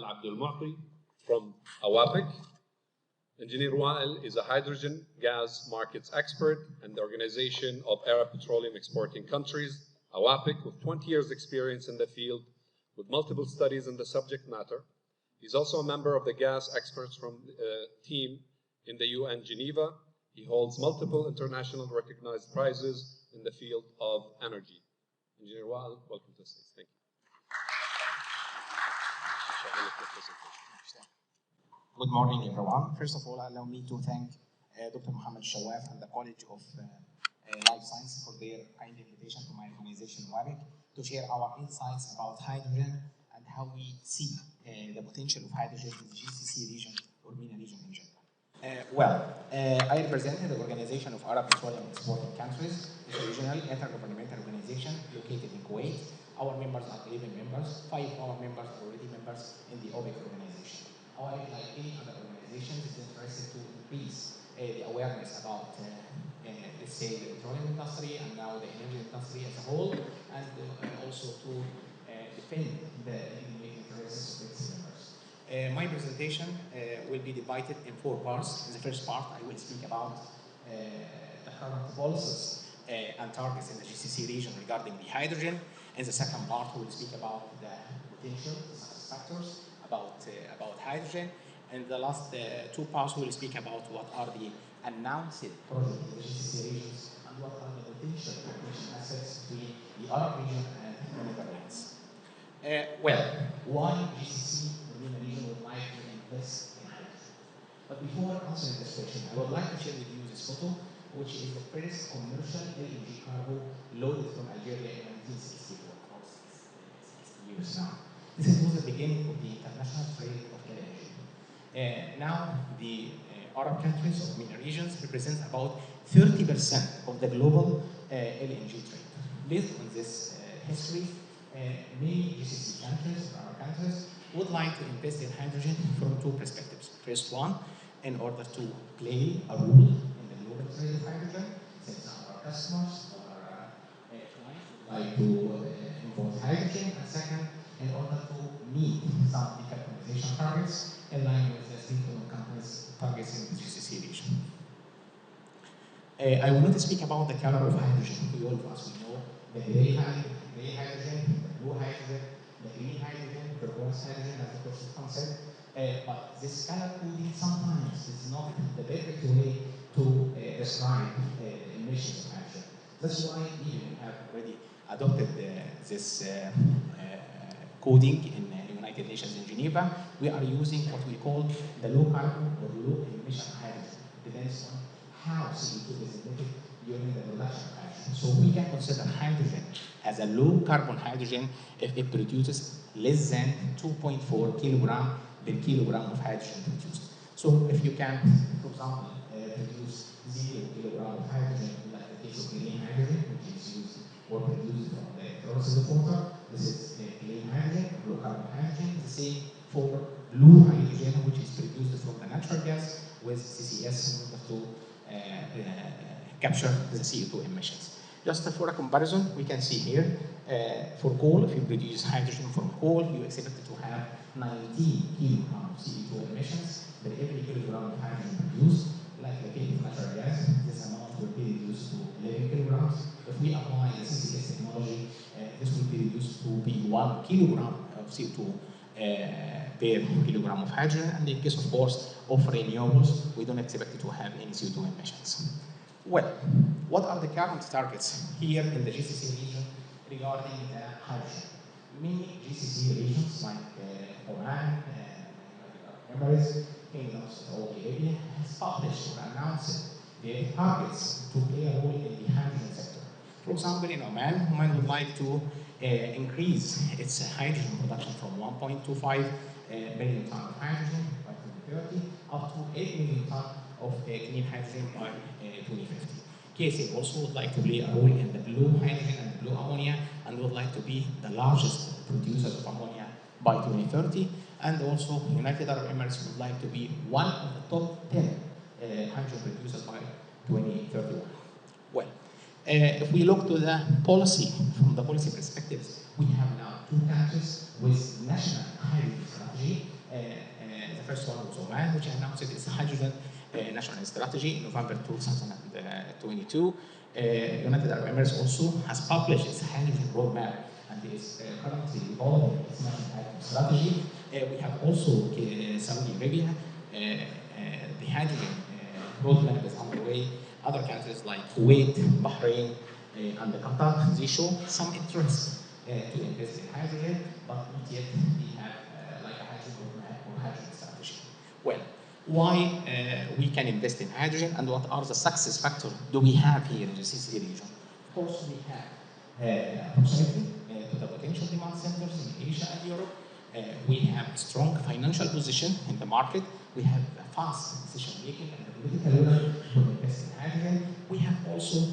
Abdel Moati from AWAPEC. Engineer Wael is a hydrogen gas markets expert and the Organization of Arab Petroleum Exporting Countries, AWAPEC, with 20 years experience in the field with multiple studies in the subject matter. He's also a member of the gas experts from team in the UN Geneva. He holds multiple international recognized prizes in the field of energy. Engineer Wael, welcome to the stage. Thank you. Good morning, everyone. First of all, allow me to thank Dr. Mohammed Shawaf and the College of Life Science for their kind invitation to my organization, AWAPEC, to share our insights about hydrogen and how we see the potential of hydrogen in the GCC region or MENA region in general. I represent the Organization of Arab Petroleum Exporting Countries. It's a regional intergovernmental organization located in Kuwait. Our members are 11 members. 5 of our members are already members in the OPEC organization. Our, like any other organization, is interested to increase the awareness about, let's say, the petroleum industry and now the energy industry as a whole, and also to defend the interests of its members. My presentation will be divided in 4 parts. In the first part, I will speak about the current policies and targets in the GCC region regarding the hydrogen. In the second part, we will speak about the potential success factors about hydrogen. And the last 2 parts, we will speak about what are the announced projects in the GCC regions and what are the potential cooperation assets between the Arab region and the Netherlands. Why GCC or MENA region would like to invest in hydrogen? But before answering this question, I would like to share with you this photo, which is the first commercial LNG cargo loaded from Algeria in 1964, or 60 years now. This was the beginning of the international trade of LNG. Now, the Arab countries of MENA regions represent about 30% of the global LNG trade. Based on this history, many GCC countries, or Arab countries, would like to invest in hydrogen from 2 perspectives. First one, in order to play a role in the global trade of hydrogen, since our customers or our clients would like to import hydrogen, and second, in order to meet some decarbonization targets in line with the state-owned companies' targets in the GCC region. I will not speak about the color of hydrogen. All of us we know the gray hydrogen, the blue hydrogen, the green hydrogen, the turquoise hydrogen, as the first concept. But this color coding sometimes is not the perfect way to describe the emissions of hydrogen. That's why we have already adopted this coding in the United Nations in Geneva. We are using what we call the low carbon or low emission hydrogen. It depends on how CO2 is emitted during the production of hydrogen. So we can consider hydrogen as a low carbon hydrogen if it produces less than 2.4 kilogram per kilogram of hydrogen produced. So if you can, for example, produce 0 kilogram of hydrogen, like the case of green hydrogen, which is used or produced from the electrolysis of water, this is clean hydrogen, low carbon hydrogen. The same for blue hydrogen, which is produced from the natural gas with CCS in order to capture the CO2 emissions. Just for a comparison, we can see here, for coal, if you produce hydrogen from coal, you expect to have 19 kilograms of CO2 emissions per every kilogram of hydrogen produced. Like the case of natural gas, this amount will be reduced to 11 kilograms. If we apply the CCS technology, this will be reduced to be 1 kilogram of CO2 per kilogram of hydrogen. And in case, of course, of renewables, we don't expect to have any CO2 emissions. Well, what are the current targets here in the GCC region regarding hydrogen? Many GCC regions like Oman, Emirates, Kingdom of Saudi Arabia has published or announced their targets to play a role in the hydrogen sector. For example, in Oman would like to increase its hydrogen production from 1.25 million tons of hydrogen by 2030 up to 8 million tons of clean hydrogen by 2050. KSA also would like to play a role in the blue hydrogen and the blue ammonia and would like to be the largest producers of ammonia by 2030. And also, United Arab Emirates would like to be one of the top 10 hydrogen producers by 2031. Well, if we look to the policy, from the policy perspectives, we have now 2 countries with national hydrogen strategy. The first one was Oman, which announced its hydrogen national strategy in November 2022. United Arab Emirates also has published its hydrogen roadmap and is currently evolving its national hydrogen strategy. We have also Saudi Arabia. The hydrogen roadmap is underway. Other countries like Kuwait, Bahrain, and Qatar, they show some interest to invest in hydrogen, but not yet we have like a hydrogen roadmap or hydrogen strategy. Well, why we can invest in hydrogen and what are the success factors do we have here in the GCC region? Of course, we have proximity to the potential demand centers in Asia and Europe. We have a strong financial position in the market. We have a fast decision making and the political will to invest in hydrogen. We have also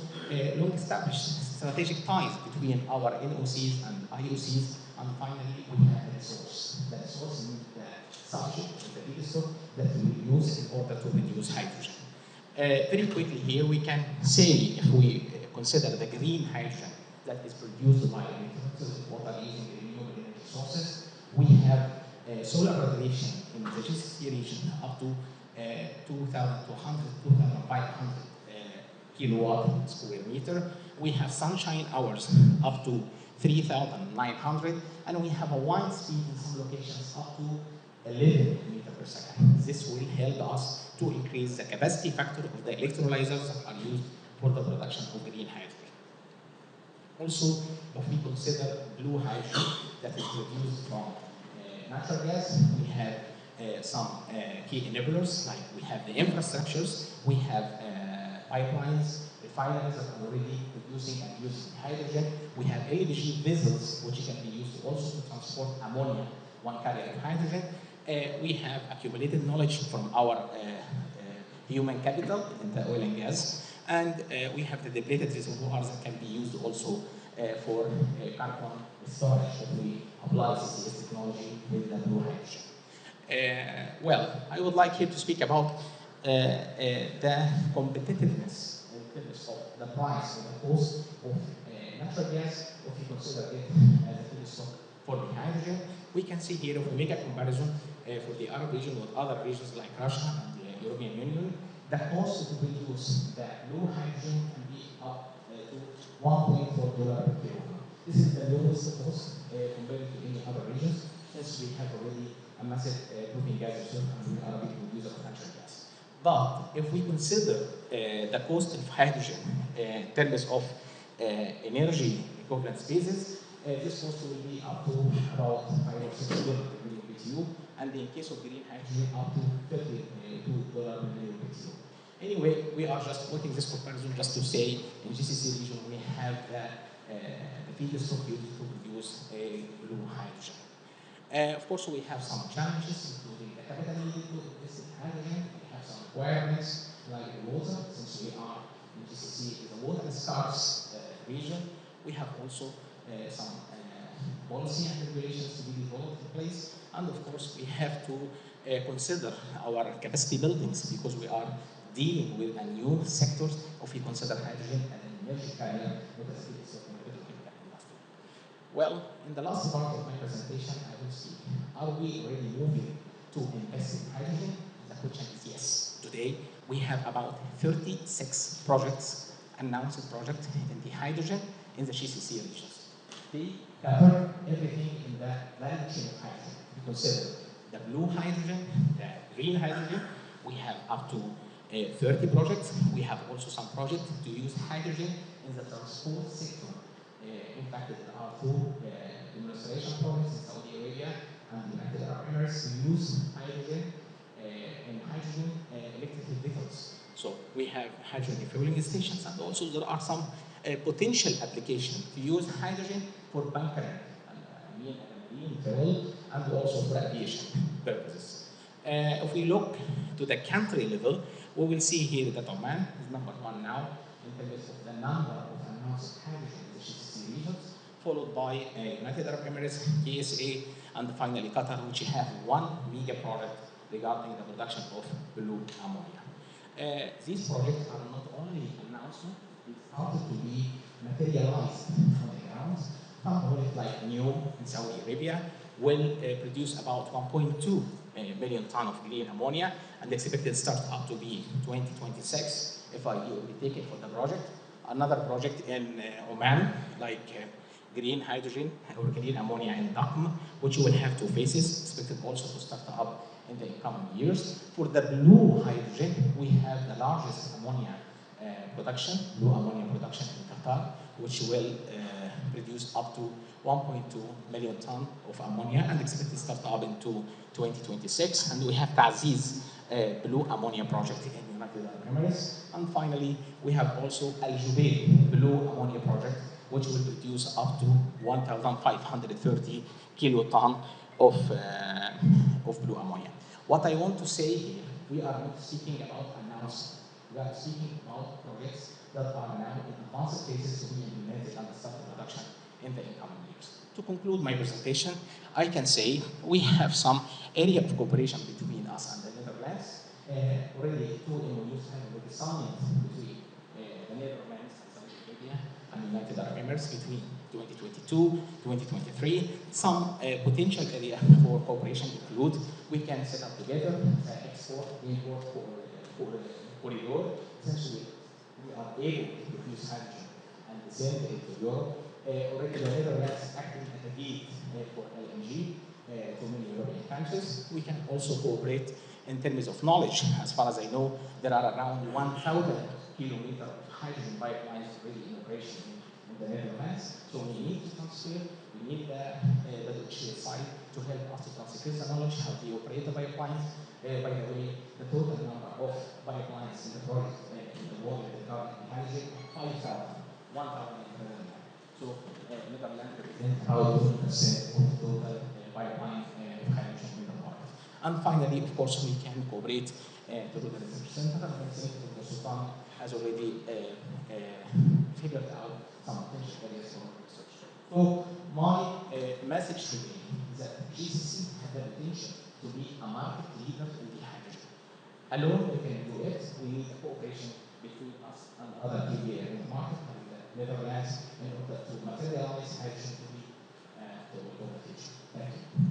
long established strategic ties between our NOCs and IOCs. And finally, we have the resource. The resource means the subject of the feedstock that we will use in order to produce hydrogen. Very quickly here, we can say, if we consider the green hydrogen that is produced by water using renewable energy sources, we have solar radiation in the GCC region up to 2,200, 2,500 kilowatt square meter. We have sunshine hours up to 3,900, and we have a wind speed in some locations up to 11 meters per second. This will help us to increase the capacity factor of the electrolyzers that are used for the production of green hydrogen. Also, if we consider blue hydrogen that is produced from natural gas, we have some key enablers, like we have the infrastructures, we have pipelines, refineries that are already producing and using hydrogen. We have LNG vessels, which can be used also to transport ammonia, one carrier of hydrogen. We have accumulated knowledge from our human capital in the oil and gas. And we have the depleted reservoirs that can be used also for carbon storage if we apply CCS technology with the blue hydrogen. Well, I would like here to speak about the competitiveness in terms of the price or the cost of natural gas if you consider it as a feedstock for the hydrogen. We can see here if we make a comparison for the Arab region with other regions like Russia and the European Union, the cost to produce the blue hydrogen can be up to $1.4 per kilogram. This is the lowest cost compared to any other regions, since we have already a massive propane gas reserve and we are a big producer of natural gas. But if we consider the cost of hydrogen in terms of energy equivalent spaces, this cost will be up to about $5 or $6 per million BTU, and in case of green hydrogen, up to $32 per million BTU. Anyway, we are just putting this comparison just to say in GCC region we have the feedstock used to produce blue hydrogen. Of course, we have some challenges, including the capital needed to invest in hydrogen. We have some requirements like the water, since we are in GCC is a water scarce region. We have also some policy and regulations to be developed in place. And of course, we have to consider our capacity buildings because we are dealing with a new sector if we consider hydrogen as an energy carrier with a feedstock in the petrochemical industry. Well, in the last part of my presentation, I will speak. Are we already moving to invest in hydrogen? The question is yes. Today, we have about 36 projects, announced projects in the hydrogen in the GCC regions. They cover everything in the value chain of hydrogen. We consider the blue hydrogen, the green hydrogen. We have up to 30 projects. We have also some projects to use hydrogen in the transport sector. In fact, there are two demonstration projects in Saudi Arabia and the United Arab Emirates to use hydrogen in hydrogen electric vehicles. So we have hydrogen refueling stations, and also there are some potential application to use hydrogen for bunkering, marine fuel, and also for aviation purposes. If we look to the country level, we will see here that Oman is #1 now in terms of the number of announced hydrogen in the GCC regions, followed by United Arab Emirates, KSA, and finally Qatar, which have one mega project regarding the production of blue ammonia. These projects are not only announcements, they started to be materialized on the ground. Some projects like NEOM in Saudi Arabia will produce about 1.2 million ton of green ammonia, and expected start up to be 2026 if I will be taken for the project. Another project in Oman, like green hydrogen or green ammonia in Dhaka, which will have two phases, expected also to start up in the coming years. For the blue hydrogen, we have the largest ammonia production, blue ammonia production in Qatar, which will produce up to 1.2 million ton of ammonia and expected to start up into 2026. And we have Ta'ziz blue ammonia project in United Arab Emirates. And finally, we have also Al Jubail blue ammonia project, which will produce up to 1,530 kiloton of blue ammonia. What I want to say here, we are not speaking about announcements. We are speaking about projects that are now in advanced phases to be implemented and start production in the incoming years. To conclude my presentation, I can say we have some area of cooperation between us and the Netherlands. Already two MOUs have already signed between the Netherlands and Saudi Arabia and United Arab Emirates between 2022, 2023. Some potential area for cooperation include we can set up together export, import corridor. Essentially, we are able to produce hydrogen and send it to Europe. Already the Netherlands acting as a lead for LNG to many European countries. We can also cooperate in terms of knowledge. As far as I know, there are around 1,000 kilometers of hydrogen pipelines already in operation in the Netherlands. So we need to transfer, we need the Dutch side to help us to transfer the knowledge, how to operate the pipelines. By the way, the total number of pipelines in the project in the world regarding hydrogen, 5,000, 1,000 in the Netherlands. So Netherlands represents about 20% of the total pipeline hydrogen in the world. And finally, of course, we can cooperate through the research center. And the Sultan has already figured out some potential areas for research. So my message today is that GCC has the potential to be a market leader in the hydrogen. Alone, we can do it. We need a cooperation between us and other key players in the market, and the Netherlands, in order to materialize hydrogen to be the future. Thank you.